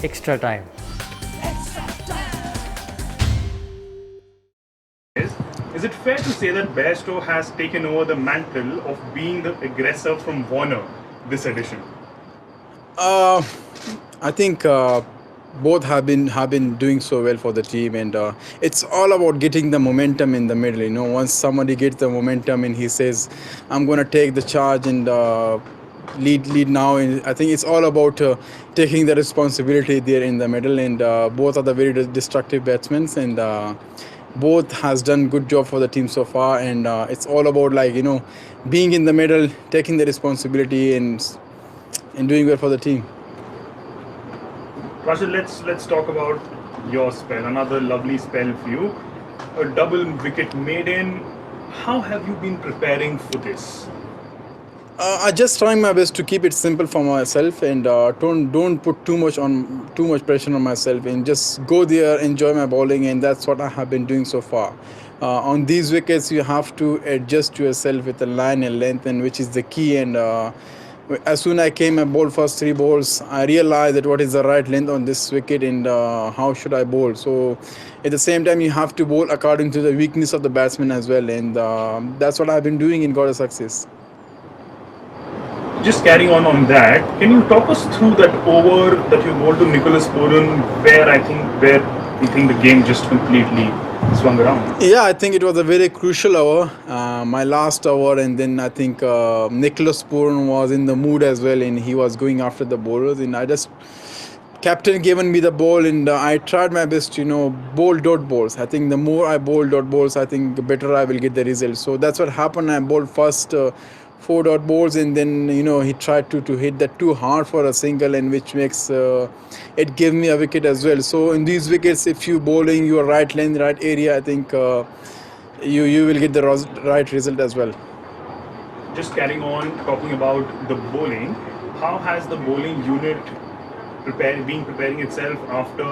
extra time. Is it fair to say that Bairstow has taken over the mantle of being the aggressor from Warner this edition? Uh, I think both have been doing so well for the team, and it's all about getting the momentum in the middle. Once somebody gets the momentum and he says, "I'm going to take the charge and lead now," and I think it's all about taking the responsibility there in the middle. And both are the very destructive batsmen, and both has done good job for the team so far. And it's all about being in the middle, taking the responsibility, and doing well for the team. Rashid, let's talk about your spell. Another lovely spell for you. A double wicket maiden. How have you been preparing for this? I just trying my best to keep it simple for myself, and don't put too much pressure on myself, and just go there, enjoy my bowling, and that's what I have been doing so far. On these wickets, you have to adjust yourself with the line and length, and which is the key. And as soon I came and bowled first three balls, I realized that what is the right length on this wicket, and how should I bowl. So at the same time, you have to bowl according to the weakness of the batsman as well, and that's what I've been doing and got a success. Just carrying on that, can you talk us through that over that you bowled to Nicholas Puran, where you think the game just completely swung around? Yeah, I think it was a very crucial hour, my last hour, and then I think Nicholas Puran was in the mood as well, and he was going after the bowlers, and I just captain given me the ball, and I tried my best, bowl dot balls. I think the more I bowl dot balls, I think the better I will get the result. So that's what happened. I bowled first four dot balls, and then he tried to hit that too hard for a single, and which makes it gave me a wicket as well. So in these wickets, if you bowling your right length, right area, I think you will get the right result as well. Just carrying on talking about the bowling, how has the bowling unit been preparing itself after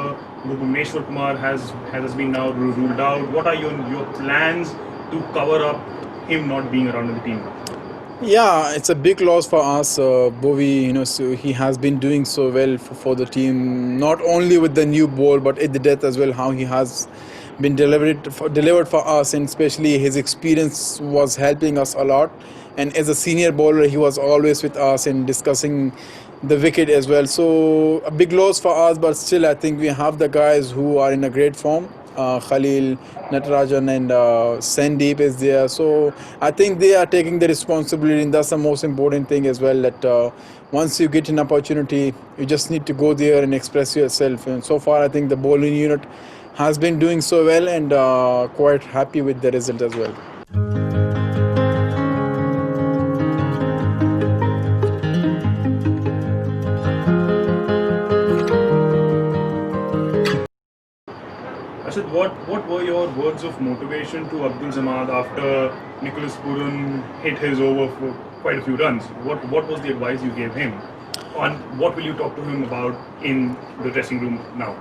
Bhuvneshwar Kumar has been now ruled out? What are your plans to cover up him not being around in the team? Yeah, it's a big loss for us. Bhuvi, so he has been doing so well for the team, not only with the new ball, but at the death as well. How he has been delivered for us, and especially his experience was helping us a lot. And as a senior bowler, he was always with us and discussing the wicket as well. So a big loss for us, but still, I think we have the guys who are in a great form. Khalil, Natarajan, and Sandeep is there. So I think they are taking the responsibility, and that's the most important thing as well. That once you get an opportunity, you just need to go there and express yourself. And so far, I think the bowling unit has been doing so well, and quite happy with the result as well. Rashid, what were your words of motivation to Abdul Samad after Nicholas Puran hit his over for quite a few runs? What was the advice you gave him? And what will you talk to him about in the dressing room now?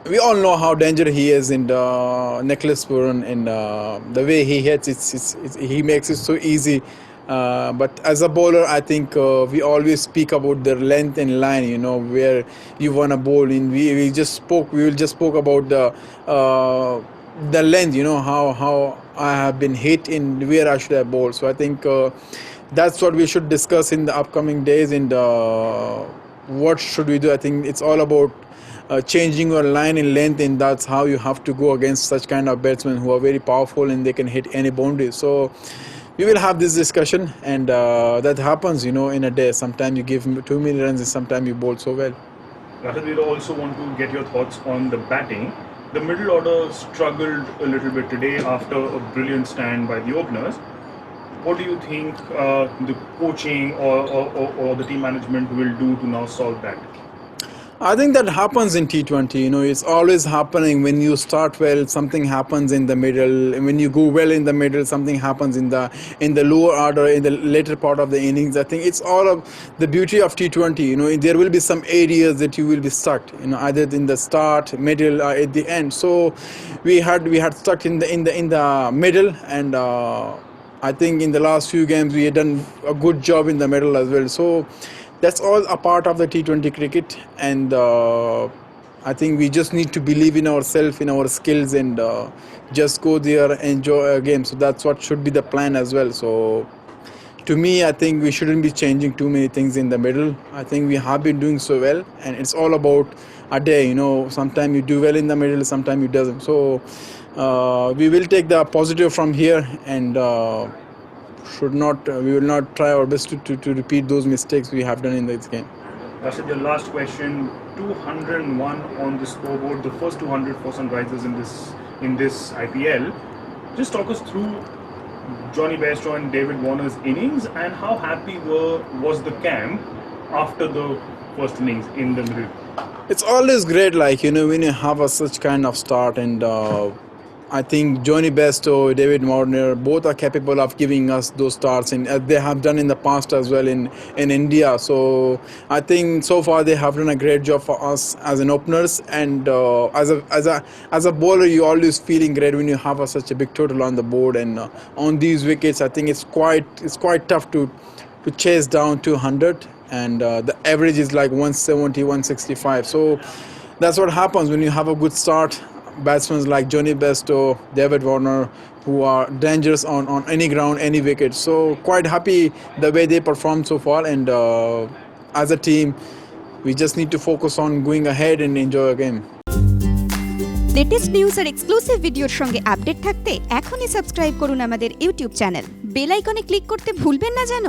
We all know how dangerous he is in the Nicholas Puran, and the way he hits, he makes it so easy. But as a bowler, I think we always speak about the length and line. Where you want to bowl in. We will just spoke about the length. How I have been hit in where I should have bowled. So I think that's what we should discuss in the upcoming days. And what should we do? I think it's all about changing your line in length, and that's how you have to go against such kind of batsmen who are very powerful and they can hit any boundary. So we will have this discussion, and that happens, in a day. Sometimes you give too many runs, and sometimes you bowl so well. Rashid, we also want to get your thoughts on the batting. The middle order struggled a little bit today after a brilliant stand by the openers. What do you think the coaching or the team management will do to now solve that? I think that happens in T20. It's always happening. When you start well, something happens in the middle, and when you go well in the middle, something happens in the lower order, in the later part of the innings. I think it's all of the beauty of T20. There will be some areas that you will be stuck. Either in the start, middle, or at the end. So we had stuck in the middle, and I think in the last few games we had done a good job in the middle as well. So that's all a part of the T20 cricket, and I think we just need to believe in ourselves, in our skills, and just go there, enjoy a game. So that's what should be the plan as well. So to me, I think we shouldn't be changing too many things in the middle. I think we have been doing so well, and it's all about a day. You know, sometimes you do well in the middle, sometimes you doesn't. So we will take the positive from here, and we will not try our best to repeat those mistakes we have done in this game. Rashid, your last question. 201 on the scoreboard, the first 200 for Sunrisers in this IPL. Just talk us through Johnny Bairstow and David Warner's innings, and how happy was the camp after the first innings in the middle? It's always great, like, you know, when you have such kind of start, and I think Johnny Bairstow, David Warner, both are capable of giving us those starts, and they have done in the past as well in India. So I think so far they have done a great job for us as an openers, and as a bowler, you always feeling great when you have such a big total on the board, and on these wickets, I think it's quite tough to chase down 200, and the average is like 170, 165. So that's what happens when you have a good start. Batsmen like Johnny Bairstow, David Warner, who are dangerous on any ground, any wicket. So quite happy the way they performed so far, and as a team, we just need to focus on going ahead and enjoy a game. Latest news আর exclusive ভিডিওর সঙ্গে update থাকতে এখনই subscribe করুন আমাদের YouTube channel. Bell আইকনে click করতে ভুলবেন না যেন।